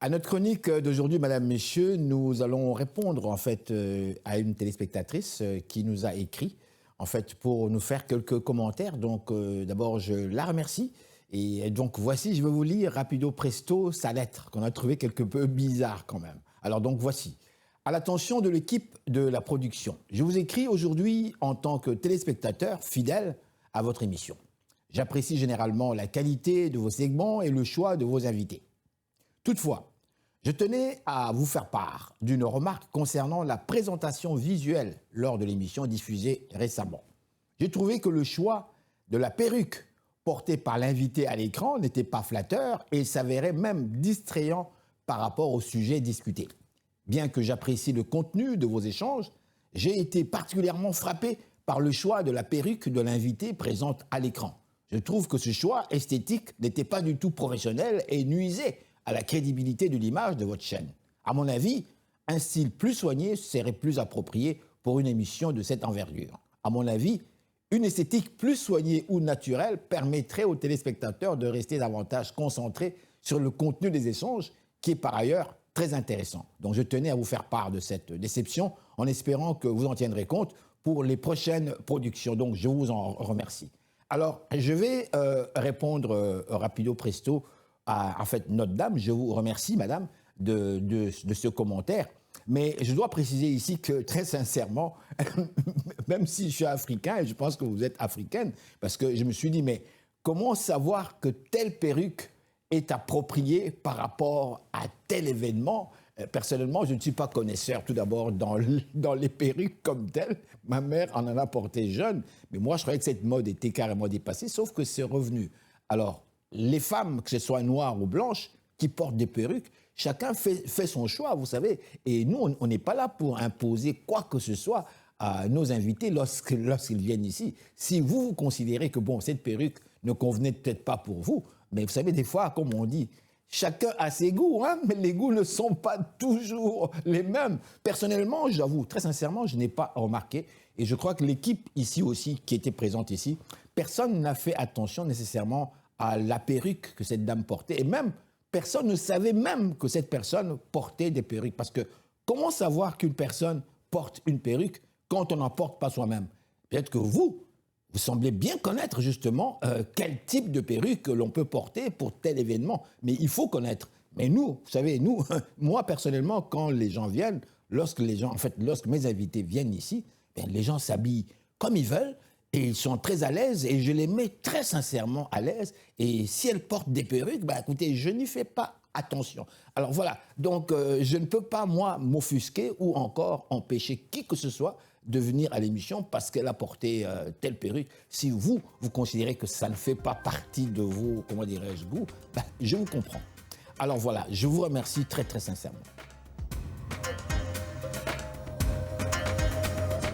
À notre chronique d'aujourd'hui, Madame, Messieurs, nous allons répondre en fait à une téléspectatrice qui nous a écrit en fait pour nous faire quelques commentaires. Donc d'abord, je la remercie. Et donc voici, je vais vous lire rapido presto sa lettre qu'on a trouvée quelque peu bizarre quand même. Alors donc voici. À l'attention de l'équipe de la production, je vous écris aujourd'hui en tant que téléspectateur fidèle à votre émission. J'apprécie généralement la qualité de vos segments et le choix de vos invités. Toutefois, je tenais à vous faire part d'une remarque concernant la présentation visuelle lors de l'émission diffusée récemment. J'ai trouvé que le choix de la perruque portée par l'invité à l'écran n'était pas flatteur et s'avérait même distrayant par rapport au sujet discuté. Bien que j'apprécie le contenu de vos échanges, j'ai été particulièrement frappé par le choix de la perruque de l'invité présente à l'écran. Je trouve que ce choix esthétique n'était pas du tout professionnel et nuisait à la crédibilité de l'image de votre chaîne. À mon avis, un style plus soigné serait plus approprié pour une émission de cette envergure. À mon avis, une esthétique plus soignée ou naturelle permettrait aux téléspectateurs de rester davantage concentrés sur le contenu des échanges, qui est par ailleurs très intéressant. Donc je tenais à vous faire part de cette déception en espérant que vous en tiendrez compte pour les prochaines productions. Donc je vous en remercie. Alors je vais répondre rapido presto en fait, Notre-Dame. Je vous remercie, madame, de ce commentaire. Mais je dois préciser ici que, très sincèrement, même si je suis africain, et je pense que vous êtes africaine, parce que je me suis dit, mais comment savoir que telle perruque est appropriée par rapport à tel événement? Personnellement, je ne suis pas connaisseur, tout d'abord, dans les perruques comme telles. Ma mère en a porté jeune, mais moi, je croyais que cette mode était carrément dépassée, sauf que c'est revenu. Alors, les femmes, que ce soit noires ou blanches, qui portent des perruques, chacun fait son choix, vous savez. Et nous, on n'est pas là pour imposer quoi que ce soit à nos invités lorsqu'ils viennent ici. Si vous considérez que, bon, cette perruque ne convenait peut-être pas pour vous, mais vous savez, des fois, comme on dit, chacun a ses goûts, hein, mais les goûts ne sont pas toujours les mêmes. Personnellement, j'avoue, très sincèrement, je n'ai pas remarqué. Et je crois que l'équipe ici aussi, qui était présente ici, personne n'a fait attention nécessairement à la perruque que cette dame portait. Et même, personne ne savait même que cette personne portait des perruques. Parce que comment savoir qu'une personne porte une perruque quand on n'en porte pas soi-même? Peut-être que vous semblez bien connaître justement quel type de perruque l'on peut porter pour tel événement. Mais il faut connaître. Mais nous, vous savez, nous, moi personnellement, quand les gens viennent, lorsque mes invités viennent ici, bien, les gens s'habillent comme ils veulent. Et ils sont très à l'aise et je les mets très sincèrement à l'aise. Et si elles portent des perruques, bah écoutez, je n'y fais pas attention. Alors voilà, donc je ne peux pas, moi, m'offusquer ou encore empêcher qui que ce soit de venir à l'émission parce qu'elle a porté telle perruque. Si vous considérez que ça ne fait pas partie de vos, comment dirais-je, goûts, bah, je vous comprends. Alors voilà, je vous remercie très très sincèrement.